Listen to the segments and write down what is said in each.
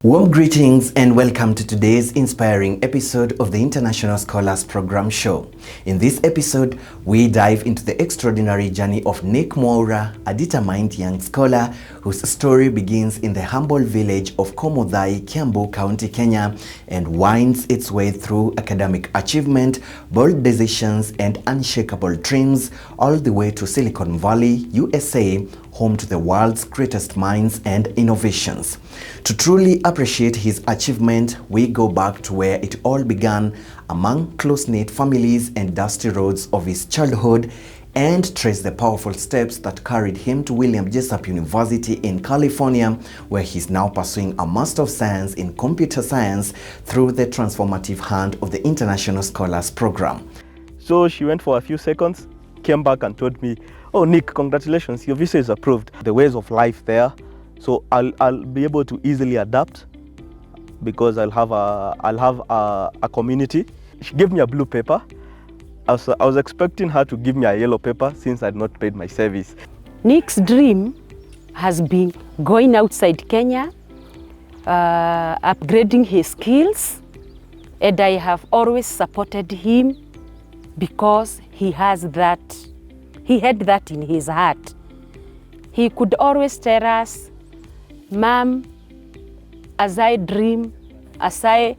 Warm greetings and welcome to today's inspiring episode of the International Scholars Program Show. In this episode, we dive into the extraordinary journey of Nick Mwaura, a determined young scholar whose story begins in the humble village of Komodhai, Kiambu County, Kenya, and winds its way through academic achievement, bold decisions, and unshakable dreams, all the way to Silicon Valley, USA, home to the world's greatest minds and innovations. To truly appreciate his achievement, we go back to where it all began, among close-knit families and dusty roads of his childhood, and trace the powerful steps that carried him to Jessup University in California, where he's now pursuing a Master of Science in Computer Science through the transformative hand of the International Scholars Program. So she went for a few seconds, came back and told me, "Oh Nick, congratulations, your visa is approved." The ways of life there, so I'll be able to easily adapt because I'll have a community. She gave me a blue paper. I was expecting her to give me a yellow paper since I'd not paid my service. Nick's dream has been going outside Kenya, upgrading his skills, and I have always supported him because he had that in his heart. He could always tell us, "Mom, as I dream, as I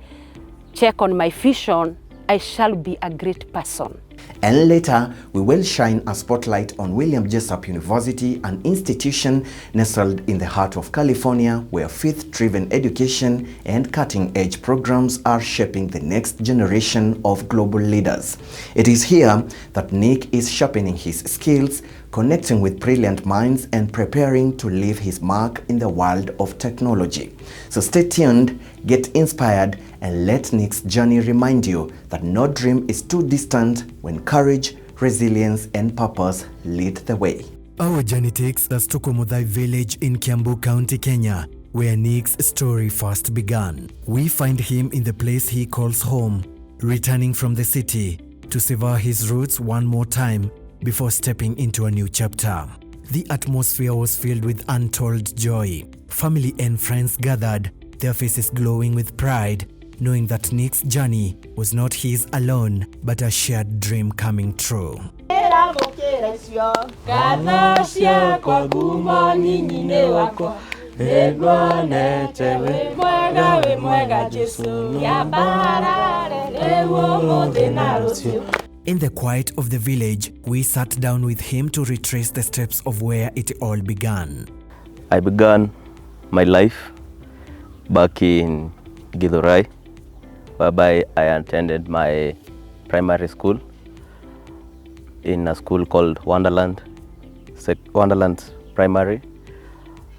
check on my vision, I shall be a great person." And later, we will shine a spotlight on Jessup University, an institution nestled in the heart of California, where faith-driven education and cutting-edge programs are shaping the next generation of global leaders. It is here that Nick is sharpening his skills, connecting with brilliant minds, and preparing to leave his mark in the world of technology. So stay tuned, get inspired, and let Nick's journey remind you that no dream is too distant when courage, resilience, and purpose lead the way. Our journey takes us to Komodhai village in Kiambu County, Kenya, where Nick's story first began. We find him in the place he calls home, returning from the city to savor his roots one more time before stepping into a new chapter. The atmosphere was filled with untold joy. Family and friends gathered, their faces glowing with pride, knowing that Nick's journey was not his alone, but a shared dream coming true. In the quiet of the village, we sat down with him to retrace the steps of where it all began. I began my life back in Githurai, whereby I attended my primary school in a school called Wonderland Primary.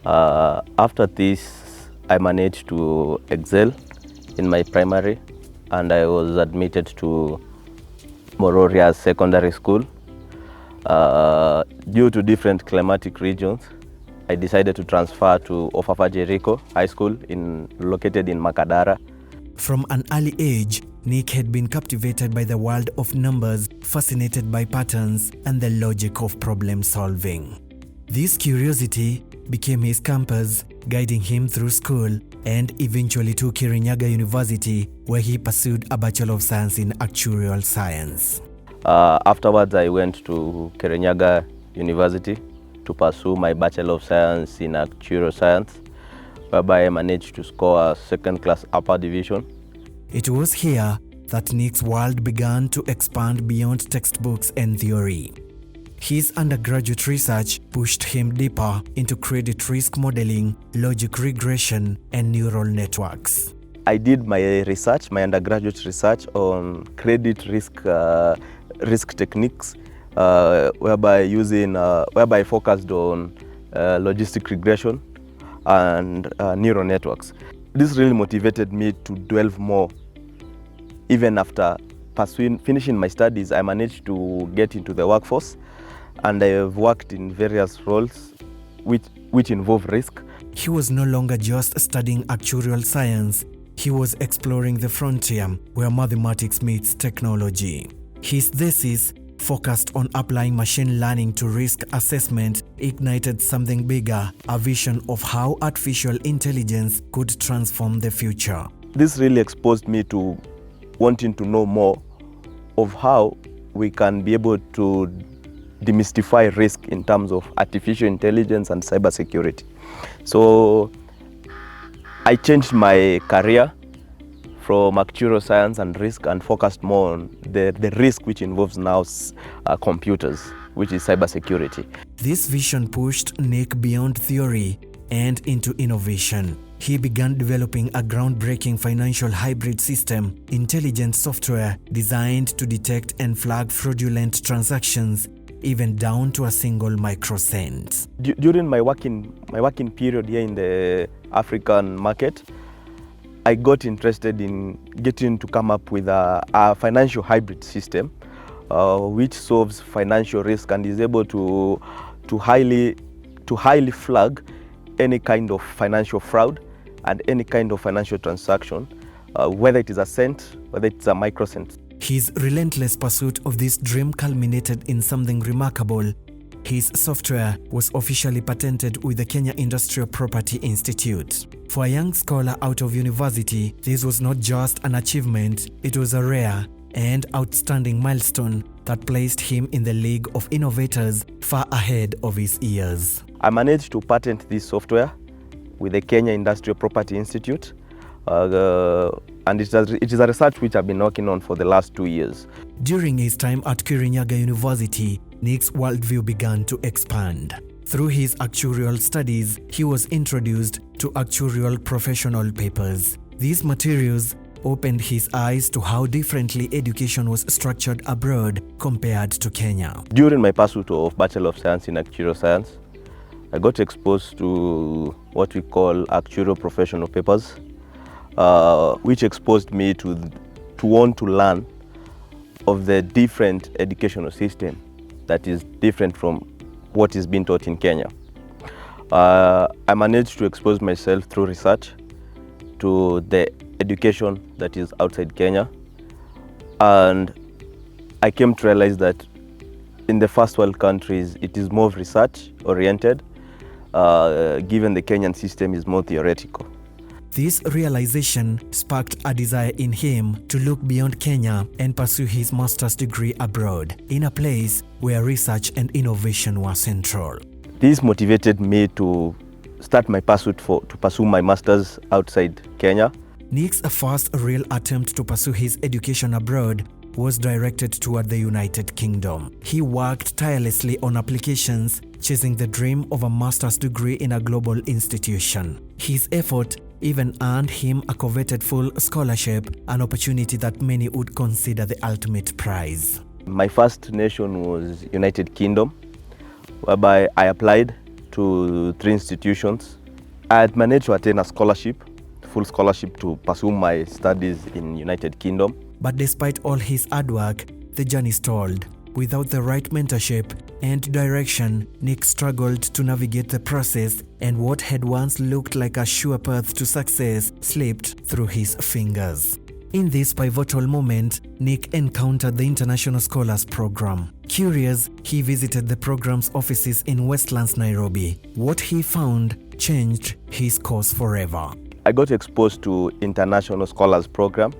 After this, I managed to excel in my primary, and I was admitted to Mwaura Secondary School. Due to different climatic regions, I decided to transfer to Ofafa Jericho High School located in Makadara. From an early age, Nick had been captivated by the world of numbers, fascinated by patterns and the logic of problem solving. This curiosity became his compass, guiding him through school and eventually to Kiambu University, where he pursued a Bachelor of Science in Actuarial Science. Afterwards, I went to Kiambu University to pursue my Bachelor of Science in Actuarial Science, whereby I managed to score a second-class upper division. It was here that Nick's world began to expand beyond textbooks and theory. His undergraduate research pushed him deeper into credit risk modeling, logic regression, and neural networks. I did my undergraduate research on credit risk techniques, whereby I focused on logistic regression and neural networks. This really motivated me to delve more. Even after finishing my studies, I managed to get into the workforce, and I have worked in various roles which involve risk. He was no longer just studying actuarial science, he was exploring the frontier where mathematics meets technology. His thesis focused on applying machine learning to risk assessment, ignited something bigger, a vision of how artificial intelligence could transform the future. This really exposed me to wanting to know more of how we can be able to demystify risk in terms of artificial intelligence and cybersecurity. So I changed my career from actuarial science and risk and focused more on the risk which involves now computers, which is cybersecurity. This vision pushed Nick beyond theory and into innovation. He began developing a groundbreaking financial hybrid system, intelligent software designed to detect and flag fraudulent transactions, even down to a single microcent. During my working period here in the African market, I got interested in getting to come up with a financial hybrid system which solves financial risk and is able to highly flag any kind of financial fraud and any kind of financial transaction, whether it is a cent, whether it's a microcent. His relentless pursuit of this dream culminated in something remarkable. His software was officially patented with the Kenya Industrial Property Institute. For a young scholar out of university, this was not just an achievement, it was a rare and outstanding milestone that placed him in the league of innovators far ahead of his years. I managed to patent this software with the Kenya Industrial Property Institute, and it is a research which I've been working on for the last 2 years. During his time at Kirinyaga University, Nick's worldview began to expand. Through his actuarial studies, he was introduced to actuarial professional papers. These materials opened his eyes to how differently education was structured abroad compared to Kenya. During my pursuit of Bachelor of Science in Actuarial Science, I got exposed to what we call actuarial professional papers, which exposed me to want to learn of the different educational system that is different from what is being taught in Kenya. I managed to expose myself through research to the education that is outside Kenya, and I came to realize that in the first world countries it is more research oriented, given the Kenyan system is more theoretical. This realization sparked a desire in him to look beyond Kenya and pursue his master's degree abroad, in a place where research and innovation were central. This motivated me to start my pursuit to pursue my master's outside Kenya. Nick's first real attempt to pursue his education abroad was directed toward the United Kingdom. He worked tirelessly on applications, chasing the dream of a master's degree in a global institution. His effort even earned him a coveted full scholarship, an opportunity that many would consider the ultimate prize. My first nation was United Kingdom, whereby I applied to 3 institutions. I had managed to attain a scholarship, full scholarship, to pursue my studies in United Kingdom. But despite all his hard work, the journey stalled. Without the right mentorship and direction, Nick struggled to navigate the process, and what had once looked like a sure path to success slipped through his fingers. In this pivotal moment, Nick encountered the International Scholars Program. Curious, he visited the program's offices in Westlands, Nairobi. What he found changed his course forever. I got exposed to International Scholars Program.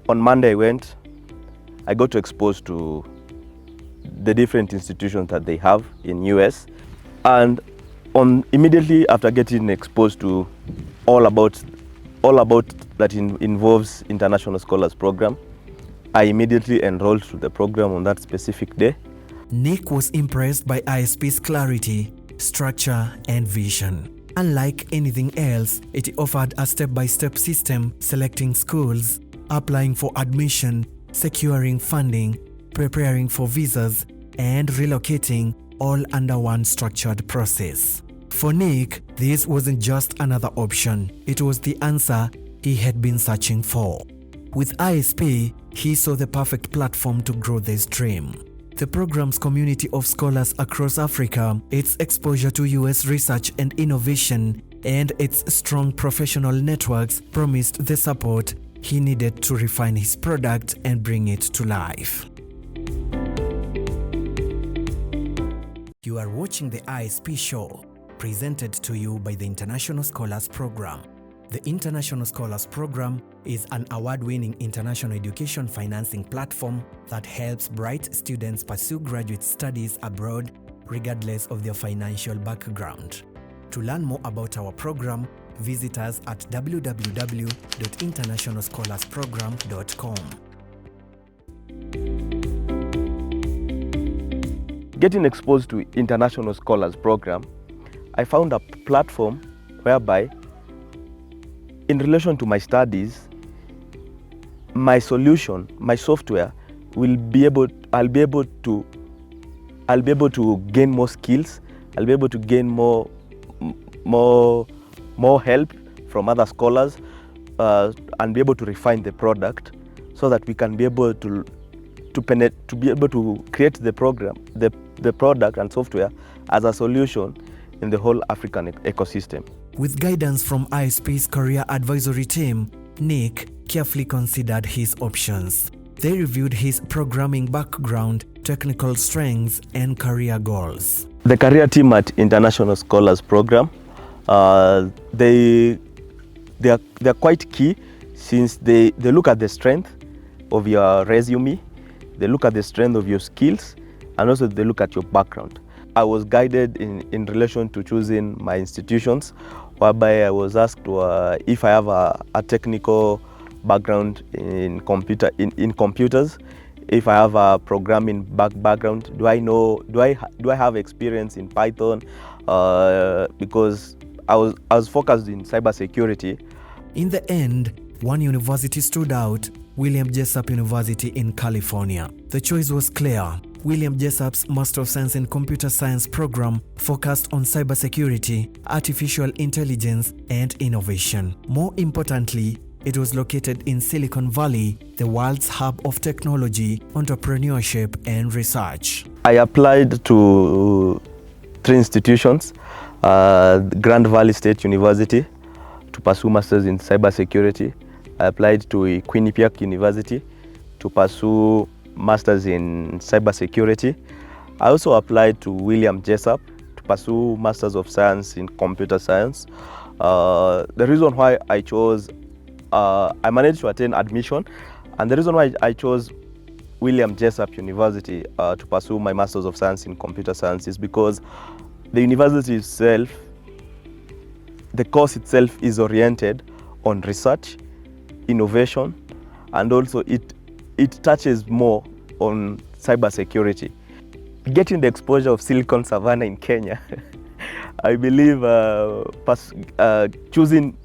On Monday I went, I got exposed to the different institutions that they have in US, and immediately after getting exposed to all about that involves International Scholars Program, I immediately enrolled to the program on that specific day. Nick was impressed by ISP's clarity, structure, and vision. Unlike anything else, it offered a step-by-step system, selecting schools, applying for admission, securing funding, preparing for visas, and relocating, all under one structured process. For Nick, this wasn't just another option, it was the answer he had been searching for. With ISP, he saw the perfect platform to grow this dream. The program's community of scholars across Africa, its exposure to US research and innovation, and its strong professional networks promised the support he needed to refine his product and bring it to life. You are watching the ISP show, presented to you by the International Scholars Program. The International Scholars Program is an award-winning international education financing platform that helps bright students pursue graduate studies abroad regardless of their financial background. To learn more about our program, visit us at www.internationalscholarsprogram.com. Getting exposed to International Scholars Program, I found a platform whereby, in relation to my studies, my solution, my software, I'll be able to gain more skills. I'll be able to gain more help from other scholars, and be able to refine the product so that we can be able to create the program, the product and software as a solution in the whole African ecosystem. With guidance from ISP's career advisory team, Nick carefully considered his options. They reviewed his programming background, technical strengths, and career goals. The career team at International Scholars Program, they're quite key, since they look at the strength of your resume, they look at the strength of your skills, and also they look at your background. I was guided in relation to choosing my institutions, whereby I was asked if I have a technical background in computers, if I have a programming background, do I have experience in Python, because I was focused in cybersecurity. In the end, one university stood out, William Jessup University in California. The choice was clear. William Jessup's Master of Science in Computer Science program focused on cybersecurity, artificial intelligence, and innovation. More importantly, it was located in Silicon Valley, the world's hub of technology, entrepreneurship, and research. I applied to 3 institutions, Grand Valley State University to pursue masters in cybersecurity. I applied to Quinnipiac University to pursue masters in cybersecurity. I also applied to William Jessup to pursue masters of science in computer science. The reason why I chose, I managed to attain admission, and the reason why I chose William Jessup University to pursue my masters of science in computer science is because the university itself, the course itself is oriented on research, innovation, and also it touches more on cybersecurity. Getting the exposure of Silicon Savannah in Kenya, I believe choosing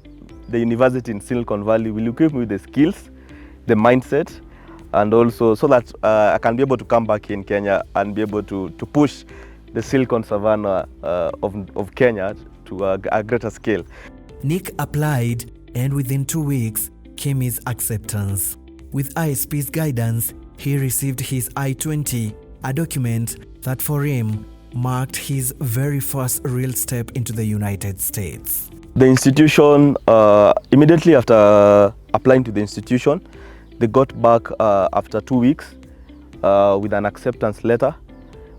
the university in Silicon Valley will equip me with the skills, the mindset, and also so that I can be able to come back in Kenya and be able to push the Silicon Savannah of Kenya to a greater scale. Nick applied, and within 2 weeks came his acceptance. With ISP's guidance, he received his I-20, a document that for him marked his very first real step into the United States. The institution, immediately after applying to the institution, they got back after 2 weeks with an acceptance letter.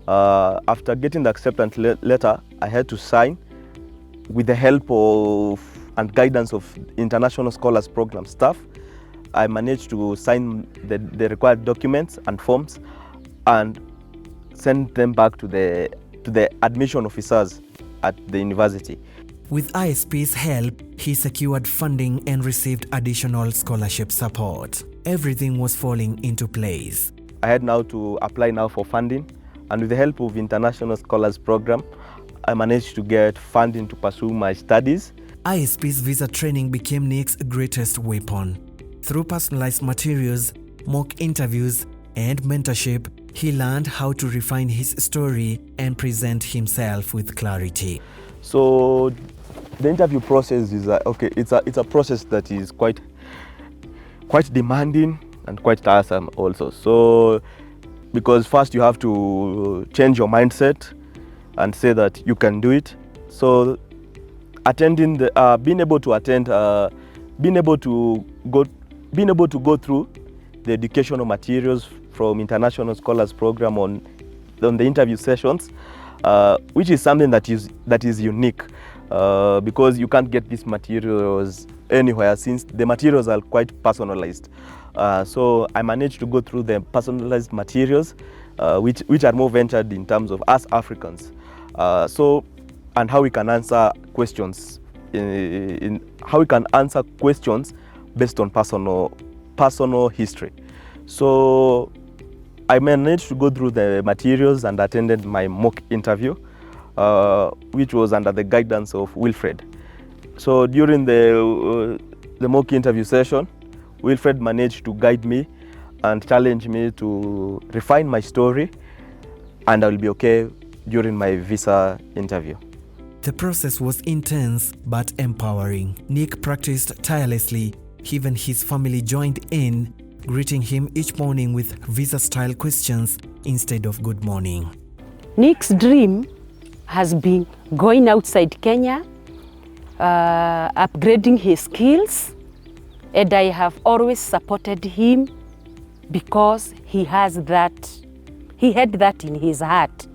After getting the acceptance letter, I had to sign with the help of and guidance of International Scholars Program staff. I managed to sign the required documents and forms and send them back to the admission officers at the university. With ISP's help, he secured funding and received additional scholarship support. Everything was falling into place. I had now to apply now for funding, and with the help of International Scholars Program, I managed to get funding to pursue my studies. ISP's visa training became Nick's greatest weapon. Through personalized materials, mock interviews, and mentorship, he learned how to refine his story and present himself with clarity. So the interview process is it's a process that is quite demanding and quite tiresome also. So because first you have to change your mindset and say that you can do it. So being able to go through the educational materials from International Scholars Program on the interview sessions, which is something that is unique, because you can't get these materials anywhere since the materials are quite personalized. So I managed to go through the personalized materials, which are more ventured in terms of us Africans. And how we can answer questions, how we can answer questions based on personal history. So I managed to go through the materials and attended my mock interview, which was under the guidance of Wilfred. So during the mock interview session, Wilfred managed to guide me and challenge me to refine my story, and I will be okay during my visa interview. The process was intense but empowering. Nick practiced tirelessly. Even his family joined in, greeting him each morning with visa-style questions instead of good morning. Nick's dream has been going outside Kenya, upgrading his skills, and I have always supported him because he had that in his heart.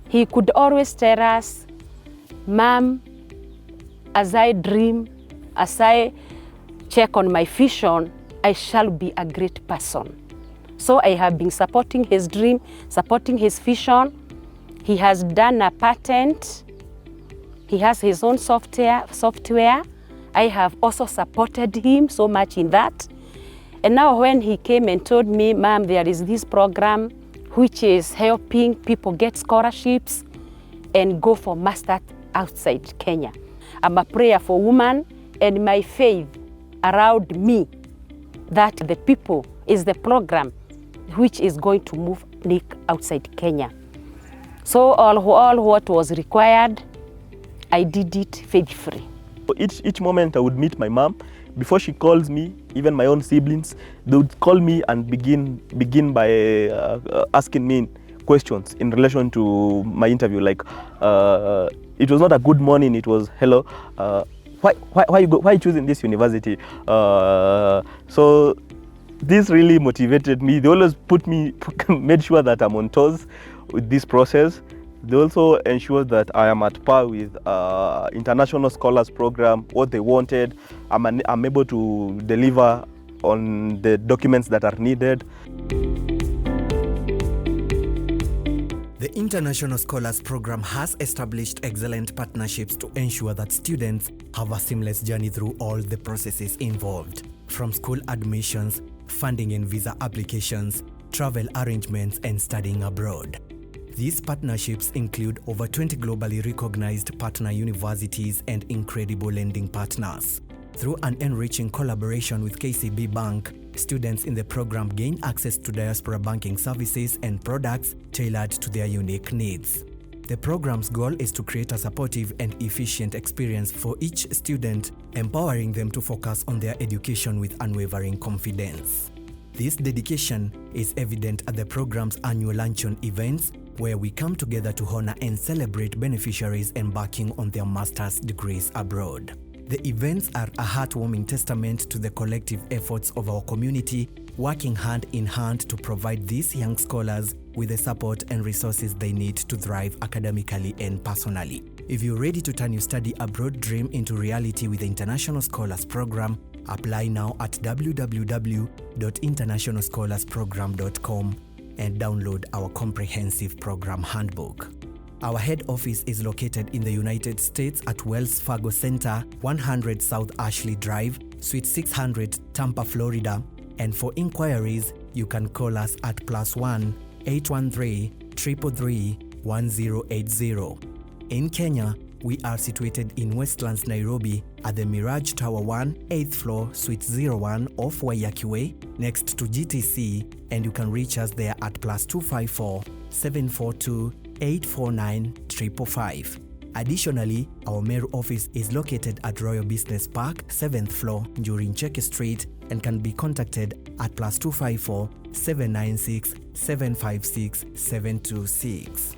He could always tell us, "Mom, as I dream, as I check on my vision, I shall be a great person." So I have been supporting his dream, supporting his vision. He has done a patent. He has his own software. I have also supported him so much in that. And now when he came and told me, "Mom, there is this program which is helping people get scholarships and go for masters outside Kenya. I'm a prayerful woman, and my faith around me that the people is the program which is going to move Nick outside Kenya." So all what was required, I did it faithfully. Each moment I would meet my mom. Before she calls me, even my own siblings, they would call me and begin by asking me questions in relation to my interview. Like, it was not a good morning, it was, "Hello, why are you choosing this university?" So this really motivated me. They always made sure that I'm on toes with this process. They also ensured that I am at par with International Scholars Program, what they wanted. I'm able to deliver on the documents that are needed. The International Scholars Program has established excellent partnerships to ensure that students have a seamless journey through all the processes involved, from school admissions, funding and visa applications, travel arrangements, and studying abroad. These partnerships include over 20 globally recognized partner universities and incredible lending partners. Through an enriching collaboration with KCB Bank, students in the program gain access to diaspora banking services and products tailored to their unique needs. The program's goal is to create a supportive and efficient experience for each student, empowering them to focus on their education with unwavering confidence. This dedication is evident at the program's annual luncheon events, where we come together to honor and celebrate beneficiaries embarking on their master's degrees abroad. The events are a heartwarming testament to the collective efforts of our community, working hand in hand to provide these young scholars with the support and resources they need to thrive academically and personally. If you're ready to turn your study abroad dream into reality with the International Scholars Program, apply now at www.internationalscholarsprogram.com and download our comprehensive program handbook. Our head office is located in the United States at Wells Fargo Center, 100 South Ashley Drive, Suite 600, Tampa, Florida. And for inquiries, you can call us at +1 813 333 1080. In Kenya, we are situated in Westlands, Nairobi at the Mirage Tower 1, 8th floor, Suite 01 off Waiyaki Way, next to GTC, and you can reach us there at +254 742 849 555. Additionally, our Meru office is located at Royal Business Park, 7th floor, Njuri Ncheke Street, and can be contacted at +254 796 756 726.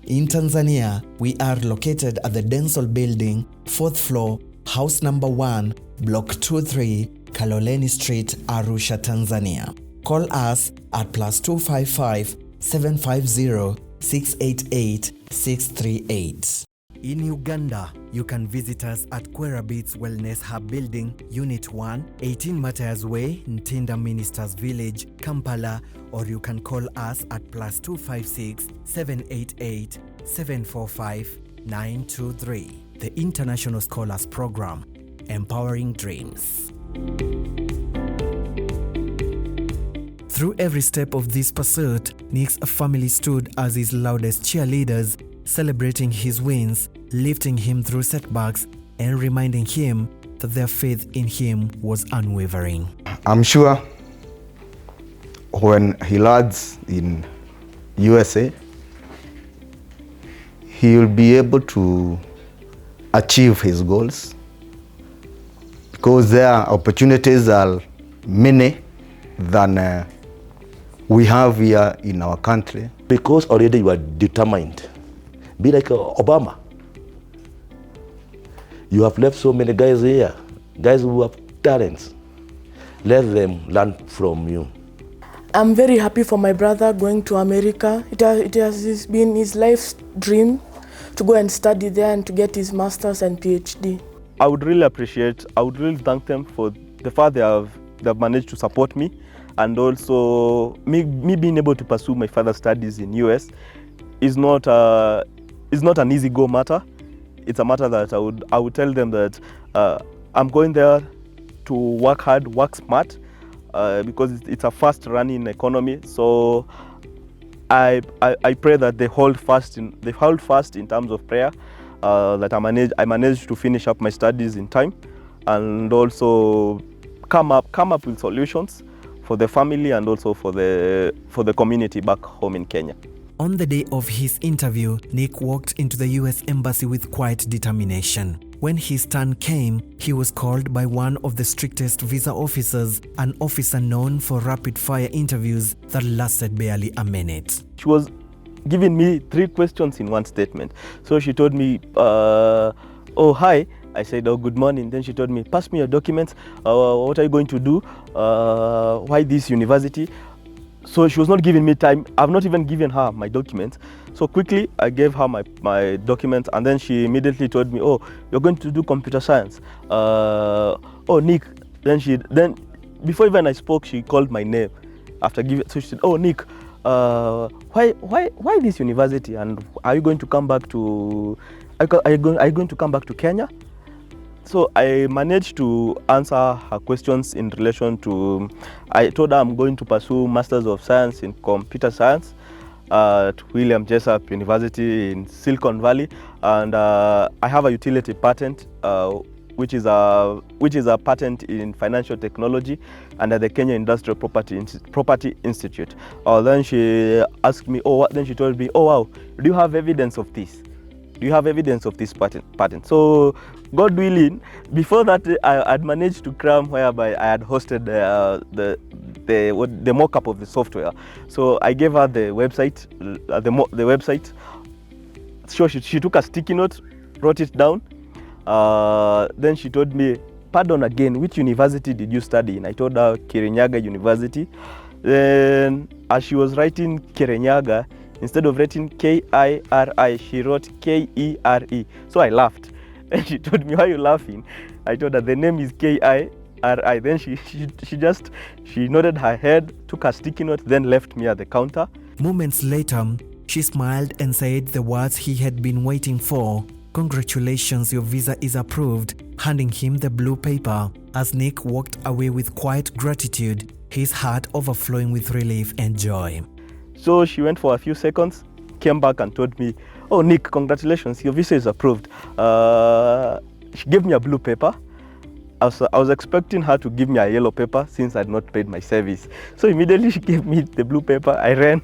In Tanzania, we are located at the Dental Building, 4th floor, house number 1, block 23, Kaloleni Street, Arusha, Tanzania. Call us at +255 750 688 638. In Uganda, you can visit us at Kwera Beats Wellness Hub Building, Unit 1, 18 Matthias Way, Ntinda Ministers Village, Kampala, or you can call us at +256 788 745 923. The International Scholars Program, empowering dreams. Through every step of this pursuit, Nick's family stood as his loudest cheerleaders, celebrating his wins, lifting him through setbacks, and reminding him that their faith in him was unwavering. I'm sure when he lands in USA, he will be able to achieve his goals, because their opportunities are many than we have here in our country. Because already you are determined. Be like Obama. You have left so many guys here, guys who have talents. Let them learn from you. I'm very happy for my brother going to America. It has been his life's dream to go and study there and to get his master's and PhD. I would really thank them for the fact they've managed to support me, and also me being able to pursue my further studies in US is not an easy go matter. It's a matter that I would tell them that I'm going there to work hard, work smart, because it's a fast running economy. So I pray that they hold fast in terms of prayer, that I manage to finish up my studies in time, and also come up with solutions for the family and also for the community back home in Kenya. On the day of his interview, Nick walked into the US Embassy with quiet determination. When his turn came, he was called by one of the strictest visa officers, an officer known for rapid-fire interviews that lasted barely a minute. She was giving me 3 questions in one statement. So she told me, oh, hi. I said, oh, good morning. Then she told me, pass me your documents. What are you going to do? Why this university? So she was not giving me time. I've not even given her my documents. So quickly, I gave her my documents, and then she immediately told me, oh, you're going to do computer science. Oh, Nick. Then before even I spoke, she called my name. After giving, so she said, oh, Nick, why this university? And are you going to come back to? Are you going to come back to Kenya? So I managed to answer her questions in relation to, I told her I'm going to pursue Masters of Science in Computer Science at Jessup University in Silicon Valley, and I have a utility patent, which is a patent in financial technology under the Kenya Industrial Property Institute. Then she asked me, then she told me, oh wow, do you have evidence of this? Do you have evidence of this patent? So, God willing, before that I had managed to cram, whereby I had hosted the mock-up of the software. So I gave her the website, the website. So she took a sticky note, wrote it down. Then she told me, pardon again, which university did you study in? I told her Kirinyaga University. Then as she was writing Kirinyaga, instead of writing K-I-R-I, she wrote K-E-R-E. So I laughed. And she told me, why are you laughing? I told her the name is K-I-R-I. Then she nodded her head, took her sticky note, then left me at the counter. Moments later, she smiled and said the words he had been waiting for. Congratulations, your visa is approved, handing him the blue paper. As Nick walked away with quiet gratitude, his heart overflowing with relief and joy. So she went for a few seconds, came back and told me, oh Nick, congratulations, your visa is approved. She gave me a blue paper. I was expecting her to give me a yellow paper since I had not paid my service. So immediately she gave me the blue paper. I ran.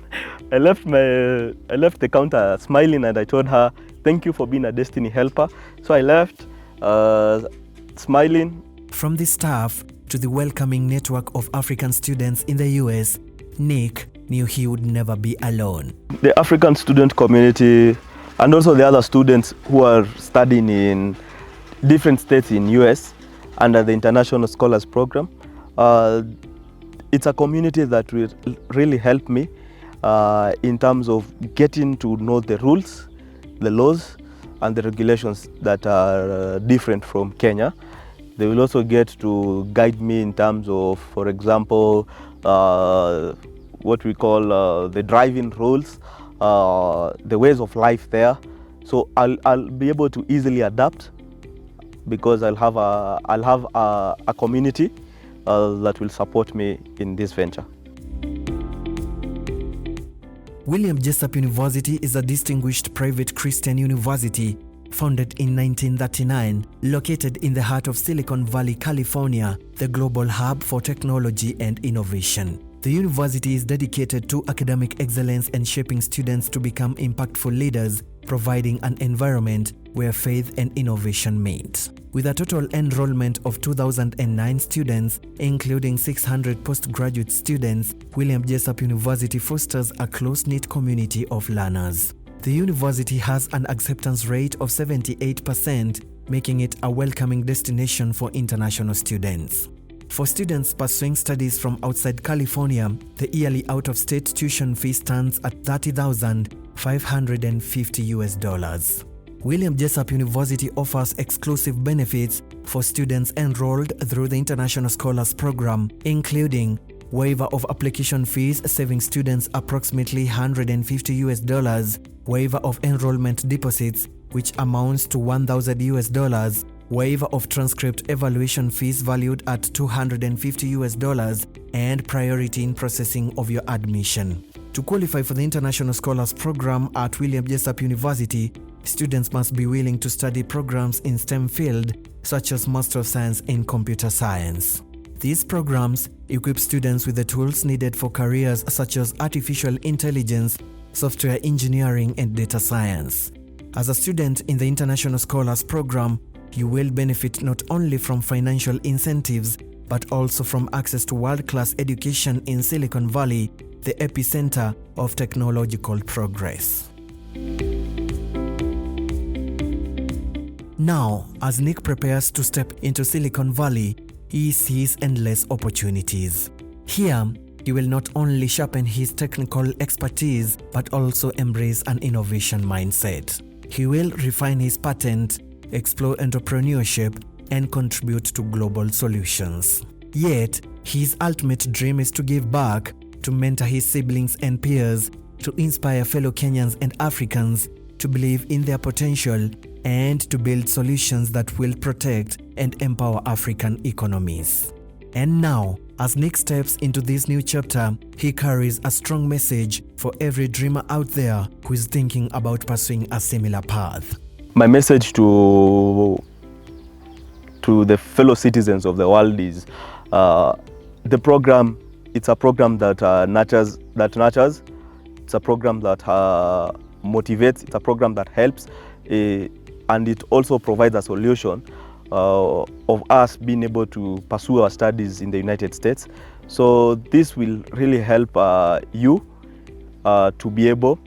I left the counter smiling, and I told her, thank you for being a destiny helper. So I left smiling. From the staff to the welcoming network of African students in the US, Nick knew he would never be alone. The African student community and also the other students who are studying in different states in US under the International Scholars Program, it's a community that will really help me, in terms of getting to know the rules, the laws, and the regulations that are different from Kenya. They will also get to guide me in terms of, for example, what we call the driving rules, the ways of life there. So I'll be able to easily adapt because I'll have a community that will support me in this venture. William Jessup University is a distinguished private Christian university founded in 1939, located in the heart of Silicon Valley, California, the global hub for technology and innovation. The university is dedicated to academic excellence and shaping students to become impactful leaders, providing an environment where faith and innovation meet. With a total enrollment of 2,009 students, including 600 postgraduate students, William Jessup University fosters a close-knit community of learners. The university has an acceptance rate of 78%, making it a welcoming destination for international students. For students pursuing studies from outside California, the yearly out-of-state tuition fee stands at $30,550. William Jessup University offers exclusive benefits for students enrolled through the International Scholars Program, including waiver of application fees, saving students approximately $150, waiver of enrollment deposits, which amounts to $1,000, waiver of transcript evaluation fees valued at $250, and priority in processing of your admission. To qualify for the International Scholars Program at William Jessup University, students must be willing to study programs in STEM field, such as Master of Science in Computer Science. These programs equip students with the tools needed for careers such as artificial intelligence, software engineering, and data science. As a student in the International Scholars Program, you will benefit not only from financial incentives, but also from access to world-class education in Silicon Valley, the epicenter of technological progress. Now, as Nick prepares to step into Silicon Valley, he sees endless opportunities. Here, he will not only sharpen his technical expertise, but also embrace an innovation mindset. He will refine his patent, explore entrepreneurship, and contribute to global solutions. Yet, his ultimate dream is to give back, to mentor his siblings and peers, to inspire fellow Kenyans and Africans to believe in their potential, and to build solutions that will protect and empower African economies. And now, as Nick steps into this new chapter, he carries a strong message for every dreamer out there who is thinking about pursuing a similar path. My message to the fellow citizens of the world is the program. It's a program that nurtures. It's a program that motivates. It's a program that helps, and it also provides a solution of us being able to pursue our studies in the United States. So this will really help you to be able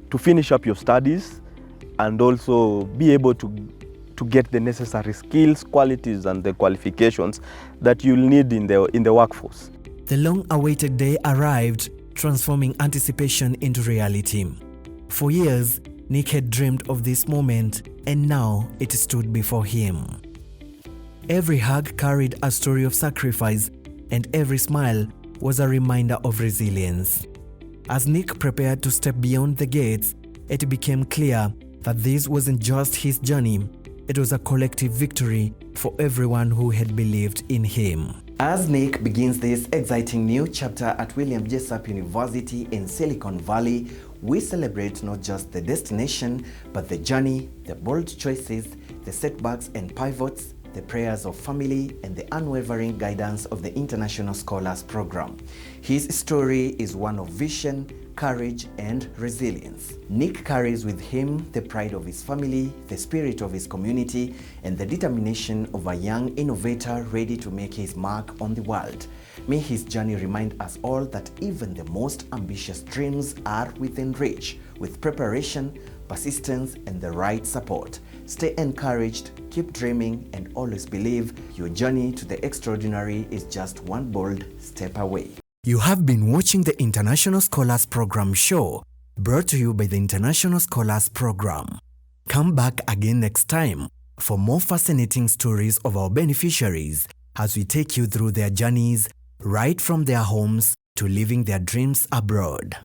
to finish up your studies and also be able to get the necessary skills, qualities, and the qualifications that you'll need in the workforce. The long-awaited day arrived, transforming anticipation into reality. For years, Nick had dreamed of this moment, and now it stood before him. Every hug carried a story of sacrifice, and every smile was a reminder of resilience. As Nick prepared to step beyond the gates, it became clear that this wasn't just his journey, it was a collective victory for everyone who had believed in him. As Nick begins this exciting new chapter at William Jessup University in Silicon Valley, we celebrate not just the destination, but the journey, the bold choices, the setbacks and pivots, the prayers of family, and the unwavering guidance of the International Scholars Program. His story is one of vision, courage, and resilience. Nick carries with him the pride of his family, the spirit of his community, and the determination of a young innovator ready to make his mark on the world. May his journey remind us all that even the most ambitious dreams are within reach, with preparation, persistence, and the right support. Stay encouraged, keep dreaming, and always believe your journey to the extraordinary is just one bold step away. You have been watching the International Scholars Program show, brought to you by the International Scholars Program. Come back again next time for more fascinating stories of our beneficiaries as we take you through their journeys right from their homes to living their dreams abroad.